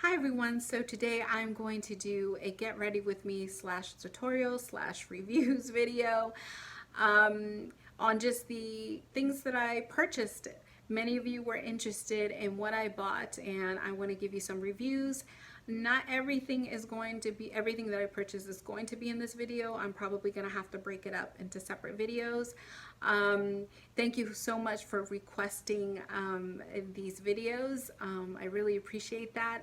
Hi everyone, so today I'm going to do a get ready with me / tutorial / reviews video on just the things that I purchased. Many of you were interested in what I bought and I want to give you some reviews. Not everything is going to be, everything that I purchased is going to be in this video. I'm probably going to have to break it up into separate videos. Thank you so much for requesting these videos. I really appreciate that.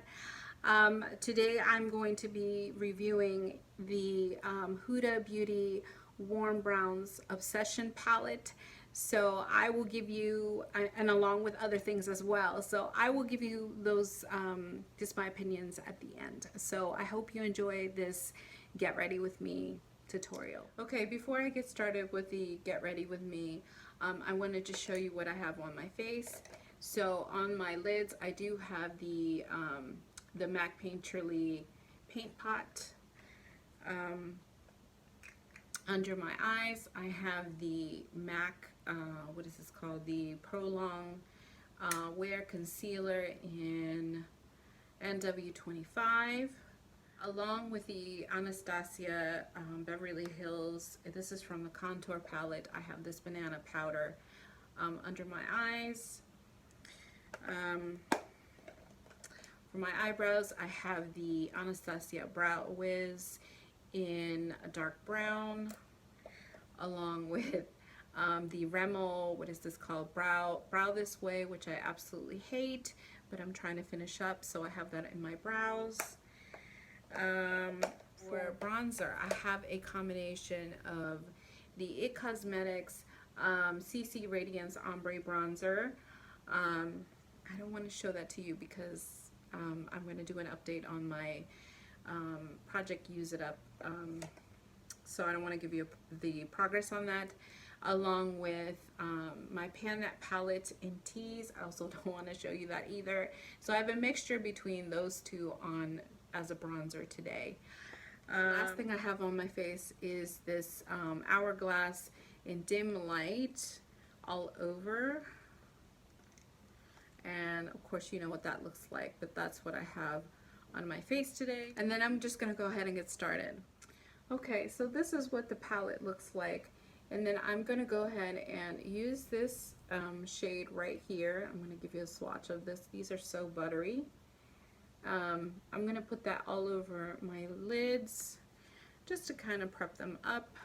Today I'm going to be reviewing the Huda Beauty Warm Browns Obsession palette. So I will give you, and along with other things as well, so I will give you those, just my opinions at the end. So I hope you enjoy this get ready with me tutorial. Okay, before I get started with the get ready with me, I wanted to show you what I have on my face. So on my lids I do have the MAC Painterly paint pot. Under my eyes I have the MAC, what is this called? The Prolong Wear Concealer in NW25, along with the Anastasia Beverly Hills. This is from the contour palette. I have this banana powder under my eyes. For my eyebrows, I have the Anastasia Brow Wiz in a dark brown, along with the Rimmel, what is this called? Brow This Way, which I absolutely hate, but I'm trying to finish up, so I have that in my brows. For bronzer, I have a combination of the IT Cosmetics CC Radiance Ombre Bronzer. I don't want to show that to you because I'm going to do an update on my project Use It Up, so I don't want to give you the progress on that, along with my Pan palette in Tease. I also don't want to show you that either. So I have a mixture between those two on as a bronzer today. Last thing I have on my face is this Hourglass in Dim Light all over. And of course you know what that looks like, but that's what I have on my face today. And then I'm just gonna go ahead and get started. Okay, so this is what the palette looks like, and then I'm gonna go ahead and use this shade right here. I'm gonna give you a swatch of this. These are so buttery. I'm gonna put that all over my lids just to kind of prep them up.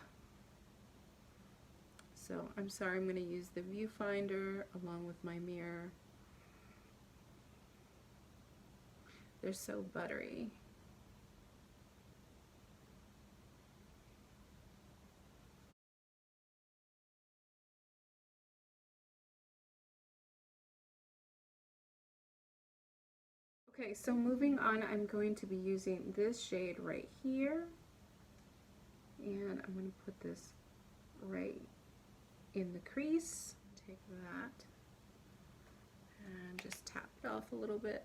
So I'm sorry, I'm gonna use the viewfinder along with my mirror. They're so buttery. Okay, so moving on, I'm going to be using this shade right here, and I'm going to put this right in the crease. Take that and just tap it off a little bit,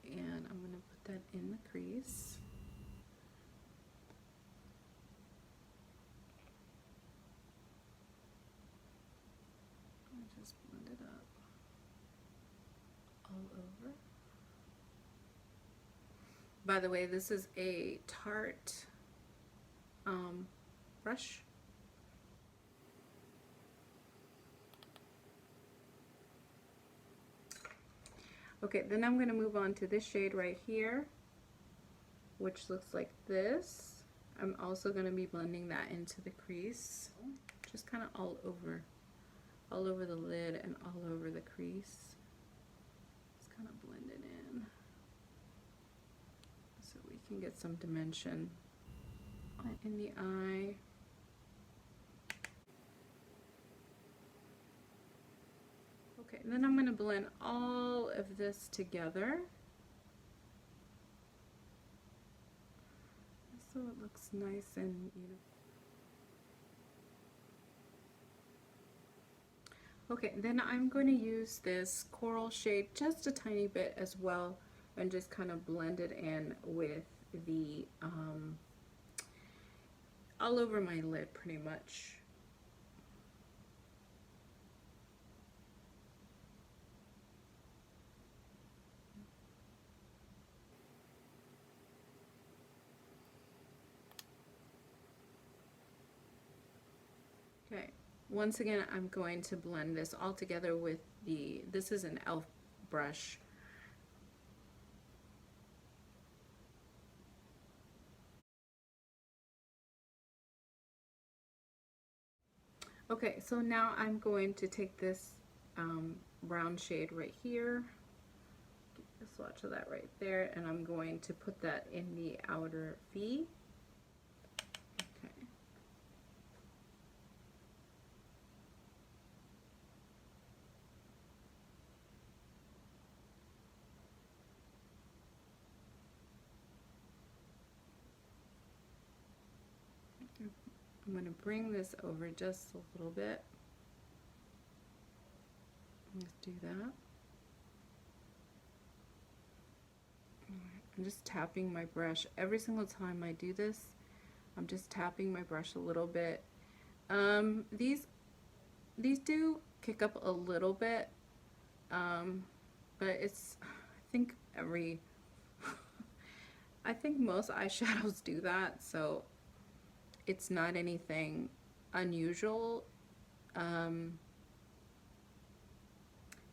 and I'm going to put that in the crease. And just blend it up all over. By the way, this is a Tarte brush. Okay, then I'm going to move on to this shade right here, which looks like this. I'm also going to be blending that into the crease, just kind of all over the lid and all over the crease. Just kind of blend it in so we can get some dimension in the eye. Okay, and then I'm going to blend all of this together so it looks nice and uniform. Okay, then I'm going to use this coral shade just a tiny bit as well and just kind of blend it in with the all over my lid pretty much. once again, I'm going to blend this all together with this is an e.l.f. brush. Okay, so now I'm going to take this brown shade right here, get a swatch of that right there, and I'm going to put that in the outer V. Okay. I'm going to bring this over just a little bit. Let's do that. I'm just tapping my brush. Every single time I do this, I'm just tapping my brush a little bit. These do kick up a little bit, but it's, I think most eyeshadows do that, so it's not anything unusual.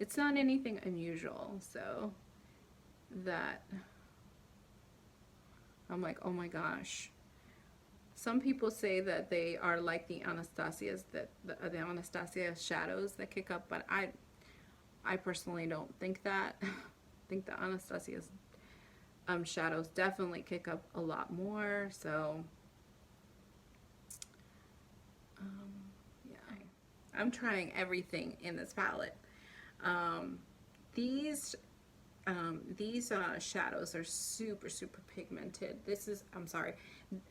It's not anything unusual, so that I'm like, oh my gosh. Some people say that they are like the Anastasia's, that the Anastasia shadows that kick up, but I personally don't think that. I think the Anastasia's shadows definitely kick up a lot more, so yeah. I'm trying everything in this palette. These shadows are super pigmented. This is, I'm sorry,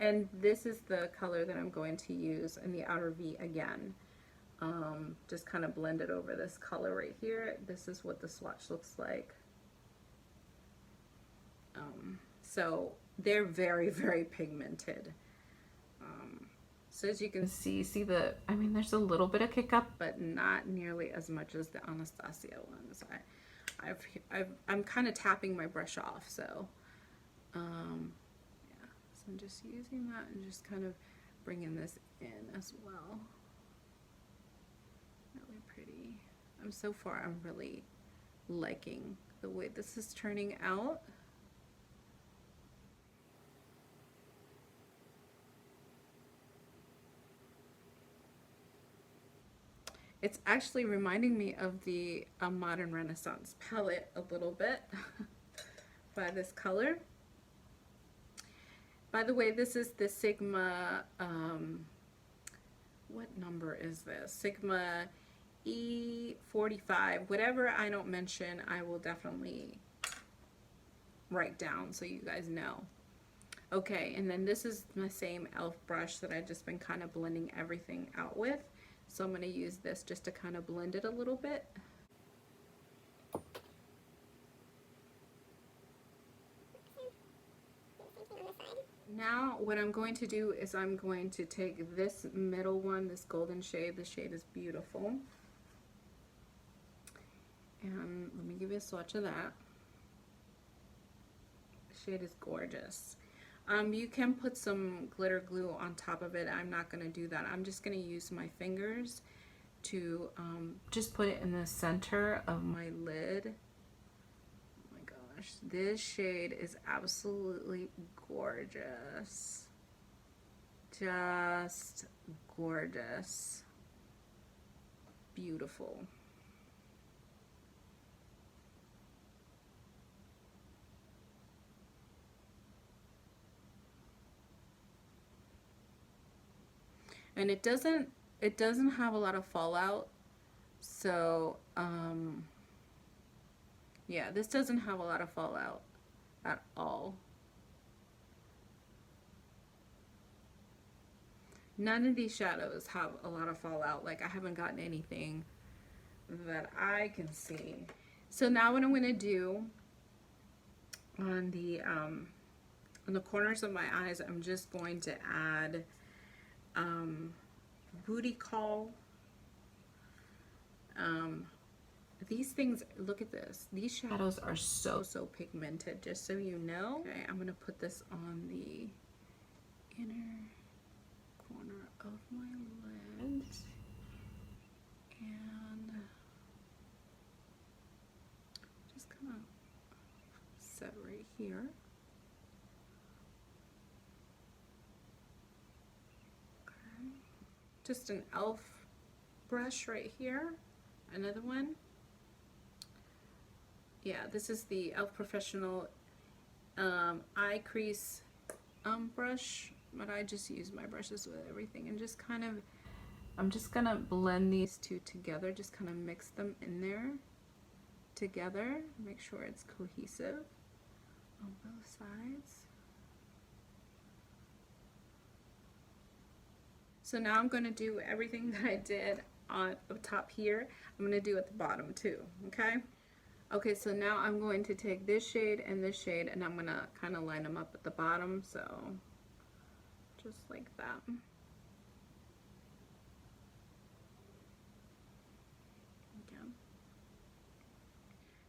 and this is the color that I'm going to use in the outer V again. Just kind of blend it over this color right here. This is what the swatch looks like. So they're very pigmented. So as you can see I mean, there's a little bit of kick up, but not nearly as much as the Anastasia ones. I'm kind of tapping my brush off, so yeah. So I'm just using that and just kind of bringing this in as well. Really pretty. So far, I'm really liking the way this is turning out. It's actually reminding me of the Modern Renaissance palette a little bit by this color. By the way, this is the Sigma, what number is this? Sigma E45. Whatever I don't mention, I will definitely write down so you guys know. Okay, and then this is the same e.l.f. brush that I've just been kind of blending everything out with. So I'm going to use this just to kind of blend it a little bit. Now what I'm going to do is I'm going to take this middle one, this golden shade. The shade is beautiful. And let me give you a swatch of that. The shade is gorgeous. You can put some glitter glue on top of it. I'm not going to do that. I'm just going to use my fingers to just put it in the center of my lid. Oh my gosh, this shade is absolutely gorgeous. Just gorgeous. Beautiful. And it doesn't have a lot of fallout, so yeah, this doesn't have a lot of fallout at all. None of these shadows have a lot of fallout. Like, I haven't gotten anything that I can see. So now what I'm going to do on the corners of my eyes, I'm just going to add booty call. These things, look at this. These shadows are so pigmented, just so you know. Okay, I'm gonna put this on the inner corner of my lid. And just kind of set right here. Okay. Just an e.l.f. brush right here. Another one. Yeah, this is the e.l.f. Professional eye crease brush, but I just use my brushes with everything and just kind of, I'm just gonna blend these two together, just kind of mix them in there together, make sure it's cohesive on both sides. So now I'm going to do everything that I did on the top here, I'm going to do at the bottom too, okay? Okay, so now I'm going to take this shade and I'm going to kind of line them up at the bottom, so just like that. Again.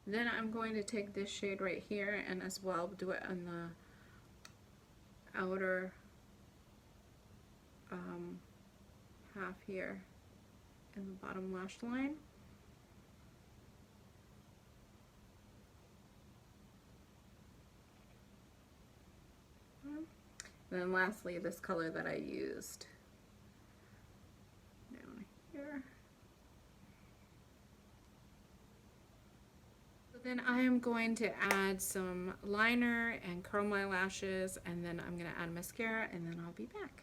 Then I'm going to take this shade right here and as well do it on the outer half here in the bottom lash line. And then lastly, this color that I used down here. So then I am going to add some liner and curl my lashes, and then I'm going to add mascara, and then I'll be back.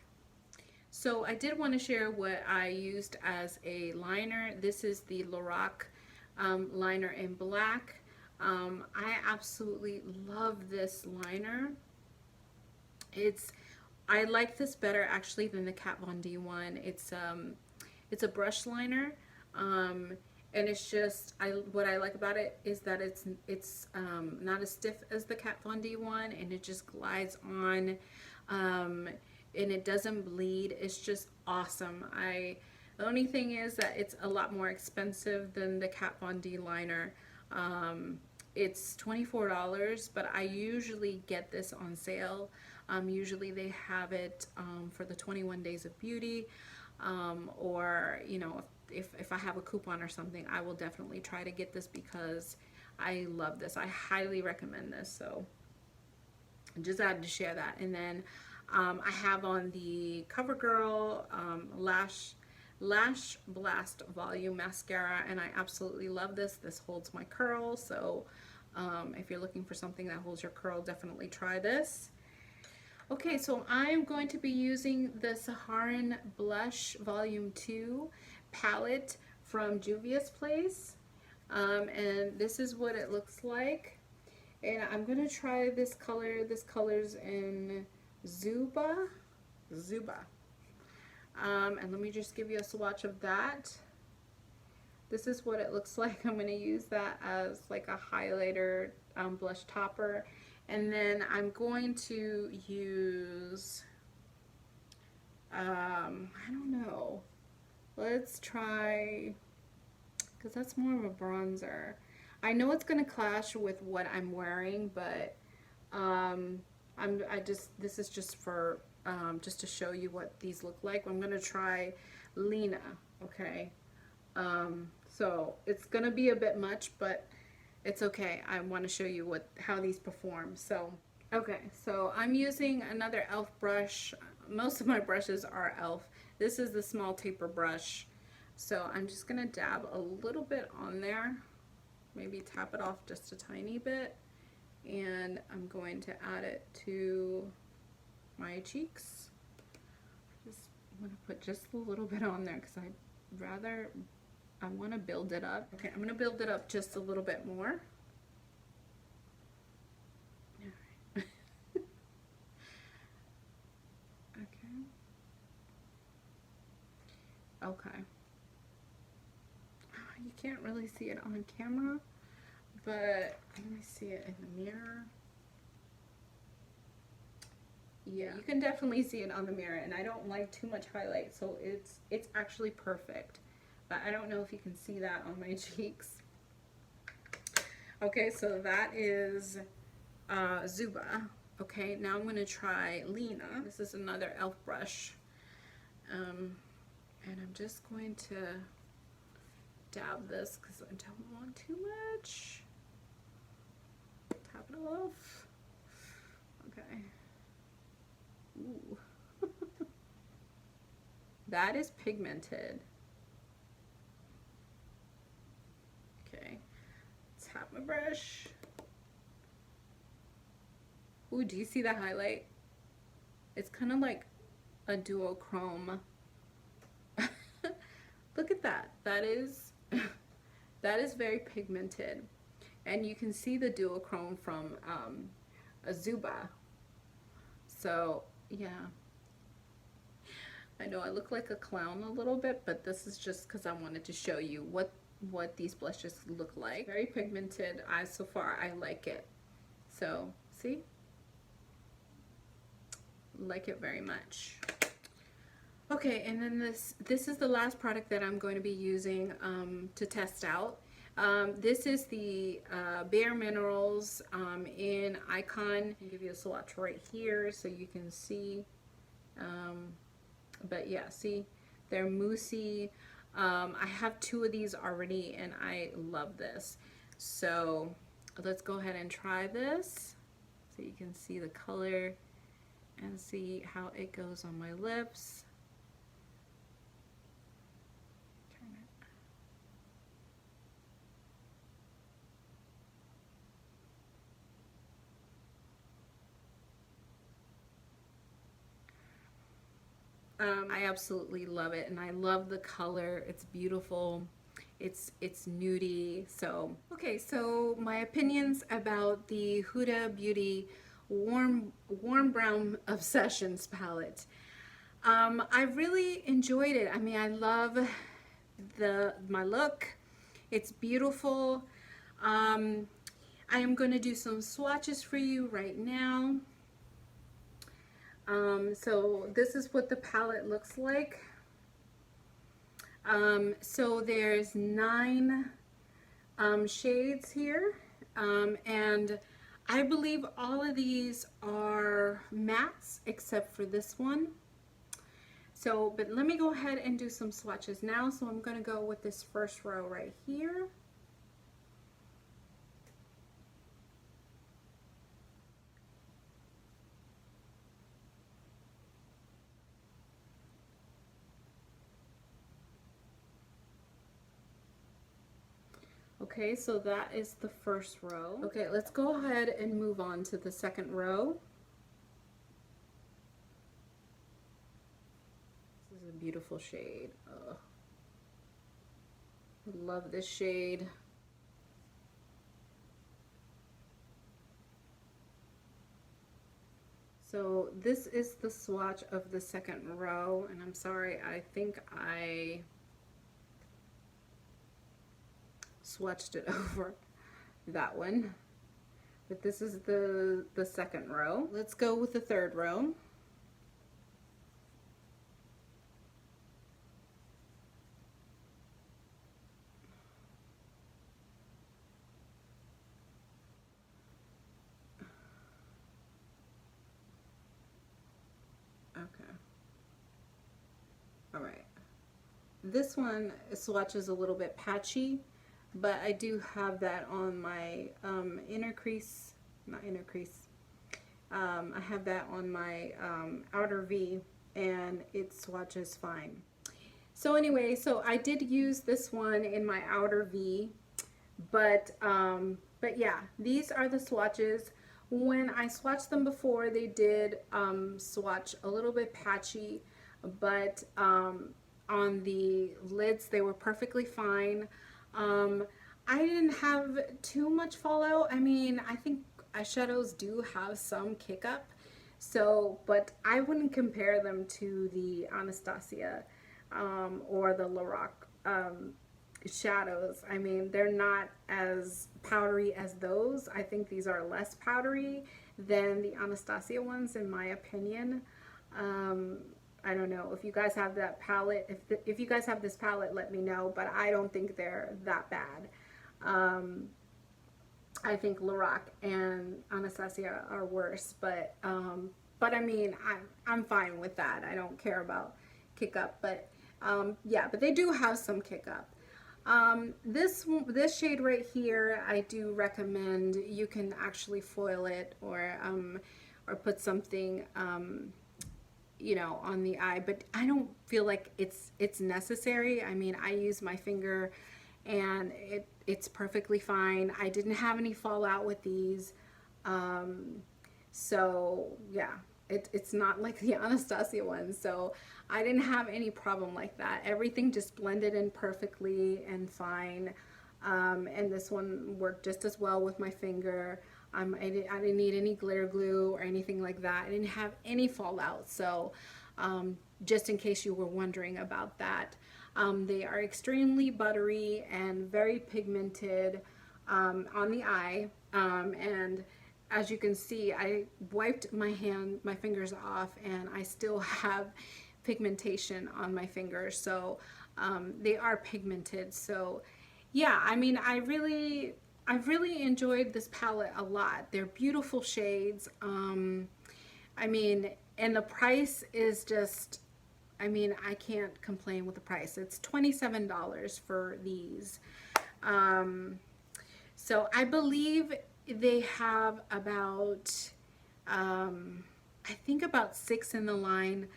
So I did want to share what I used as a liner. This is the Lorac liner in black. I absolutely love this liner. I like this better actually than the Kat Von D one. It's a brush liner, and it's just what I like about it is that it's not as stiff as the Kat Von D one, and it just glides on, and it doesn't bleed. It's just awesome. The only thing is that it's a lot more expensive than the Kat Von D liner. It's $24, but I usually get this on sale. Usually they have it for the 21 days of beauty, or you know, if I have a coupon or something, I will definitely try to get this because I love this. I highly recommend this. So I just had to share that. And then I have on the CoverGirl Lash Blast Volume Mascara, and I absolutely love this. This holds my curl, so if you're looking for something that holds your curl, definitely try this. Okay, so I'm going to be using the Saharan Blush Vol.II palette from Juvia's Place, and this is what it looks like. And I'm going to try this color. This color's in Zuba. And let me just give you a swatch of that. This is what it looks like. I'm going to use that as like a highlighter blush topper. And then I'm going to use, I don't know, let's try, because that's more of a bronzer. I know it's going to clash with what I'm wearing, but this is just for, just to show you what these look like. I'm going to try Lena, okay? So it's going to be a bit much, but it's okay. I want to show you how these perform. So, okay, so I'm using another e.l.f. brush. Most of my brushes are e.l.f. This is the small taper brush. So I'm just going to dab a little bit on there. Maybe tap it off just a tiny bit. And I'm going to add it to my cheeks. I'm going to put just a little bit on there because I want to build it up. Okay, I'm going to build it up just a little bit more. All right. Okay. You can't really see it on camera, but let me see it in the mirror. Yeah, you can definitely see it on the mirror, and I don't like too much highlight, so it's actually perfect. But I don't know if you can see that on my cheeks. Okay, so that is Zuba. Okay, now I'm going to try Lena. This is another e.l.f. brush. And I'm just going to dab this because I don't want too much. Tap it off. Okay. Ooh. That is pigmented. Okay. Tap my brush. Ooh, do you see the highlight? It's kind of like a duochrome. Look at that. That is very pigmented, and you can see the duochrome from a Juvia. So yeah, I know I look like a clown a little bit, but this is just because I wanted to show you what these blushes look like. Very pigmented. So far I like it. So see, like it very much. Okay, and then this is the last product that I'm going to be using to test out. This is the Bare Minerals in Icon. I'll give you a swatch right here so you can see. But yeah, see, they're moussey. I have 2 of these already and I love this. So let's go ahead and try this so you can see the color and see how it goes on my lips. I absolutely love it, and I love the color. It's beautiful. It's nudie. So okay, so my opinions about the Huda Beauty Warm Brown Obsessions palette. I really enjoyed it. I mean, I love my look. It's beautiful. I am going to do some swatches for you right now. So this is what the palette looks like. So there's 9 shades here, and I believe all of these are mattes except for this one. So, but let me go ahead and do some swatches now. So I'm going to go with this first row right here. Okay, so that is the first row. Okay, let's go ahead and move on to the second row. This is a beautiful shade. Oh, I love this shade. So this is the swatch of the second row, and I'm sorry, I think I swatched it over that one, but this is the second row. Let's go with the third row. Okay, all right, this one swatches a little bit patchy, but I do have that on my inner crease, not inner crease, I have that on my outer V, and it swatches fine. So anyway, so I did use this one in my outer V, but yeah, these are the swatches. When I swatched them before, they did swatch a little bit patchy, but on the lids they were perfectly fine. I didn't have too much fallout. I mean, I think eyeshadows do have some kick up, so, but I wouldn't compare them to the Anastasia or the Lorac shadows. I mean, they're not as powdery as those. I think these are less powdery than the Anastasia ones, in my opinion. I don't know if you guys have that palette. If you guys have this palette, let me know, but I don't think they're that bad. I think Lorac and Anastasia are worse, but I mean, I'm fine with that. I don't care about kick up, but yeah, but they do have some kick up. This shade right here, I do recommend. You can actually foil it or put something you know, on the eye, but I don't feel like it's necessary. I mean, I use my finger and it's perfectly fine. I didn't have any fallout with these. So yeah, it's not like the Anastasia one. So I didn't have any problem like that. Everything just blended in perfectly and fine. And this one worked just as well with my finger. I didn't need any glitter glue or anything like that. I didn't have any fallout. So just in case you were wondering about that, they are extremely buttery and very pigmented on the eye. And as you can see, I wiped my fingers off, and I still have pigmentation on my fingers. So they are pigmented. So yeah, I mean, I really enjoyed this palette a lot. They're beautiful shades. I mean, and the price is just, I mean, I can't complain with the price. It's $27 for these. So I believe they have about, I think about 6 in the line.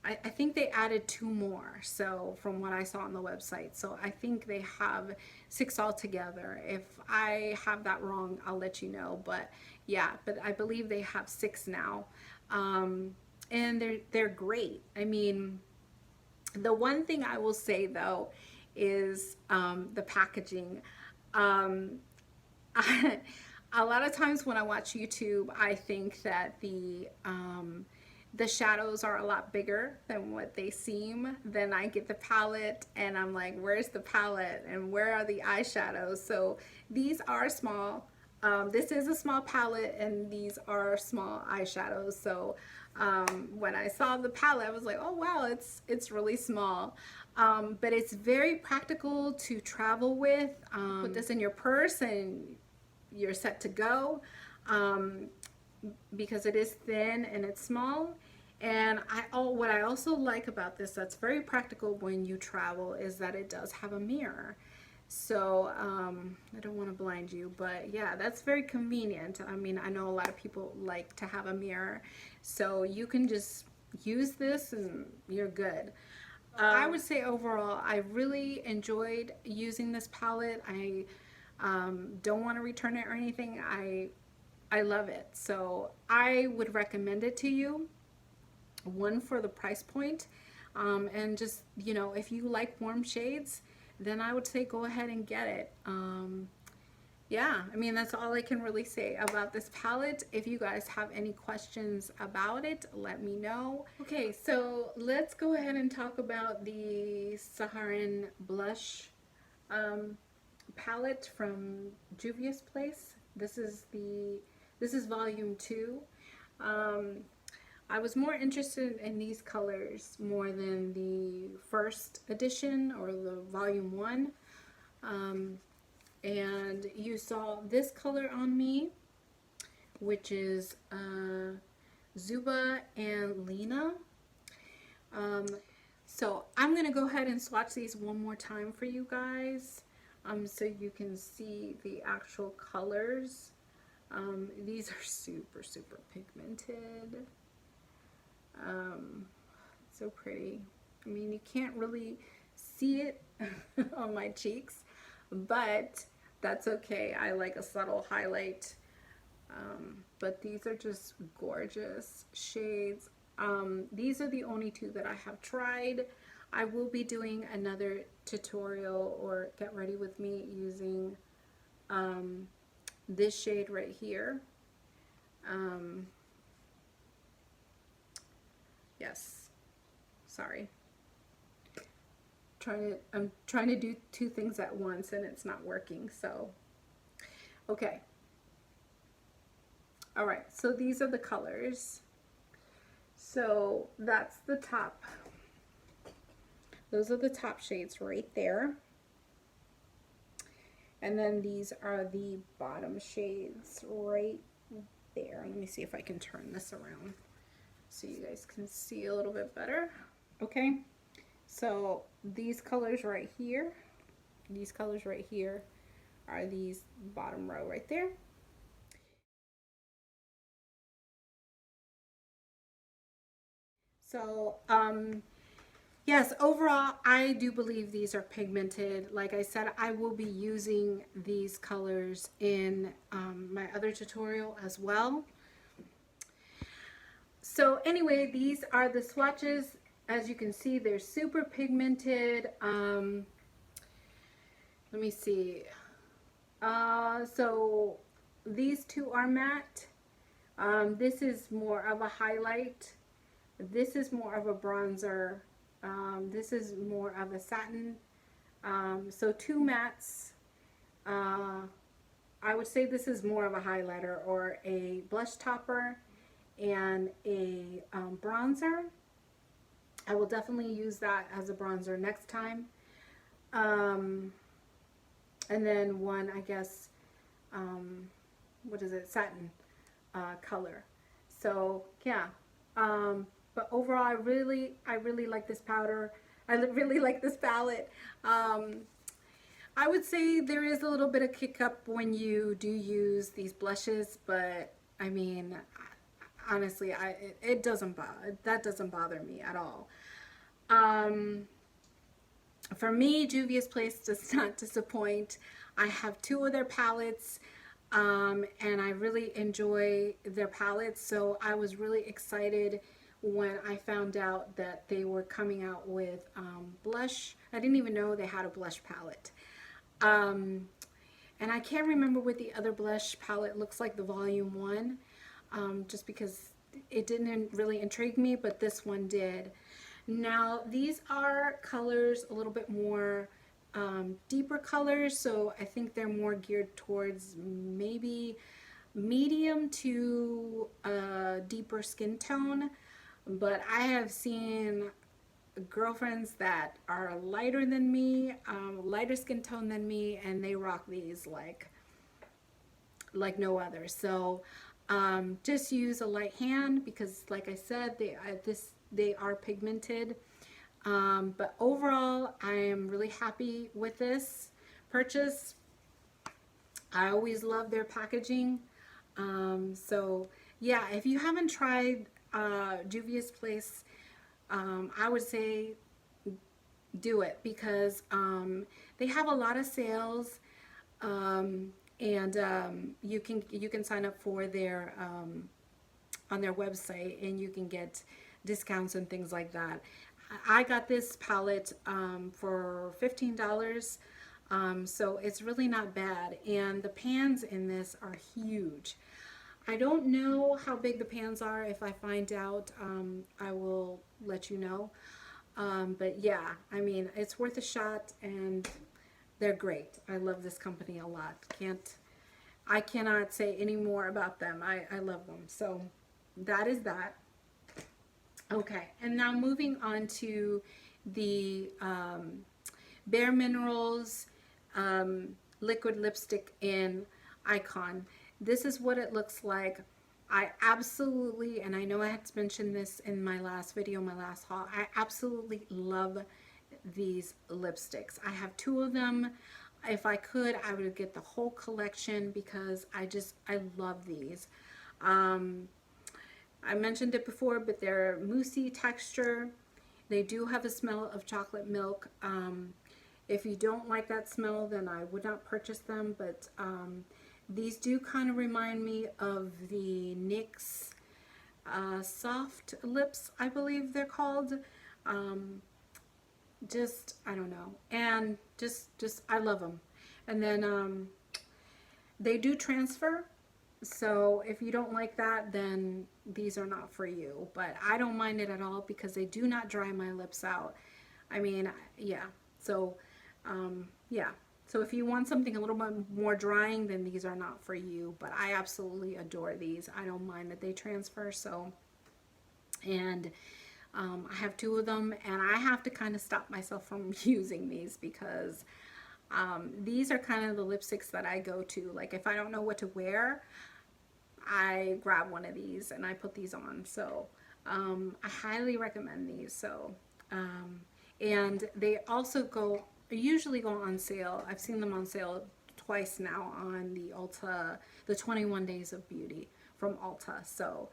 I think they added 2 more, so from what I saw on the website. So I think they have 6 altogether. If I have that wrong, I'll let you know. But yeah, but I believe they have 6 now. And they're great. I mean, the one thing I will say though is the packaging. A lot of times when I watch YouTube, I think that the shadows are a lot bigger than what they seem. Then I get the palette and I'm like, where's the palette and where are the eyeshadows? So these are small. This is a small palette and these are small eyeshadows. So when I saw the palette, I was like, oh wow, it's really small. But it's very practical to travel with. Put this in your purse and you're set to go. Because it is thin and it's small. And what I also like about this that's very practical when you travel is that it does have a mirror. So I don't want to blind you, but yeah, that's very convenient. I mean, I know a lot of people like to have a mirror, so you can just use this and you're good. I would say overall, I really enjoyed using this palette. I don't want to return it or anything. I love it. So I would recommend it to you. One, for the price point, and just, you know, if you like warm shades, then I would say go ahead and get it. Yeah, I mean, that's all I can really say about this palette. If you guys have any questions about it, let me know. Okay, so let's go ahead and talk about the Saharan blush palette from Juvia's place. This is Vol.II. I was more interested in these colors more than the first edition or the Vol.I. And you saw this color on me, which is Zuba and Lena. So I'm going to go ahead and swatch these one more time for you guys, so you can see the actual colors. These are super, super pigmented. So pretty. I mean, you can't really see it on my cheeks, but that's okay. I like a subtle highlight. But these are just gorgeous shades. These are the only 2 that I have tried. I will be doing another tutorial or get ready with me using this shade right here. Yes, sorry. I'm trying to do 2 things at once and it's not working. So, okay. All right, so these are the colors. So that's the top. Those are the top shades right there. And then these are the bottom shades right there. Let me see if I can turn this around so you guys can see a little bit better. Okay, so these colors right here, these colors right here are these bottom row right there. So, yes, overall, I do believe these are pigmented. Like I said, I will be using these colors in my other tutorial as well. So anyway, these are the swatches. As you can see, they're super pigmented. Let me see. So these two are matte. This is more of a highlight. This is more of a bronzer. This is more of a satin. So two mattes. I would say this is more of a highlighter or a blush topper and a bronzer. I will definitely use that as a bronzer next time. And then one, I guess, what is it, satin color. So yeah, but overall, I really like this powder. I really like this palette. I would say there is a little bit of kick up when you do use these blushes, but I mean, honestly, it doesn't bother, that doesn't bother me at all. For me, Juvia's Place does not disappoint. I have two of their palettes, and I really enjoy their palettes, so I was really excited when I found out that they were coming out with blush. I didn't even know they had a blush palette. And I can't remember what the other blush palette looks like, the Vol.1, just because it didn't really intrigue me, but this one did. Now, these are colors a little bit more deeper colors, so I think they're more geared towards maybe medium to deeper skin tone, but I have seen girlfriends that are lighter than me, lighter skin tone than me, and they rock these like no other. So just use a light hand because, like I said, they are pigmented. But overall, I am really happy with this purchase. I always love their packaging. So yeah, if you haven't tried Juvia's Place, I would say do it because they have a lot of sales, and you can sign up for their on their website, and you can get discounts and things like that. I got this palette for $15, so it's really not bad, and the pans in this are huge. I don't know how big the pans are. If I find out, I will let you know. But yeah, I mean, it's worth a shot, and they're great. I love this company a lot. I cannot say any more about them. I love them. So that is that. Okay, and now moving on to the Bare Minerals liquid lipstick in Icon. This is what it looks like. I absolutely, and I know I had mentioned this in my last video, my last haul, I absolutely love these lipsticks. I have two of them. If I could, I would get the whole collection because I love these. I mentioned it before, but they're moussey texture. They do have a smell of chocolate milk. If you don't like that smell, then I would not purchase them, but these do kind of remind me of the NYX soft lips, I believe they're called. I don't know, and just I love them. And then they do transfer, so if you don't like that, then these are not for you. But I don't mind it at all because they do not dry my lips out. I mean, yeah. So yeah. So if you want something a little bit more drying, then these are not for you. But I absolutely adore these. I don't mind that they transfer. So, and I have two of them, and I have to kind of stop myself from using these because these are kind of the lipsticks that I go to. Like if I don't know what to wear, I grab one of these and I put these on. So I highly recommend these. So And they also usually go on sale. I've seen them on sale twice now on the Ulta, the 21 Days of Beauty from Ulta. So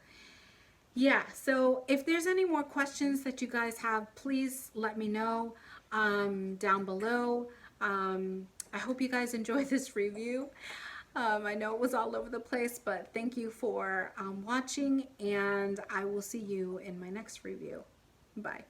yeah, so if there's any more questions that you guys have, please let me know down below. I hope you guys enjoyed this review. I know it was all over the place, but thank you for watching, and I will see you in my next review. Bye.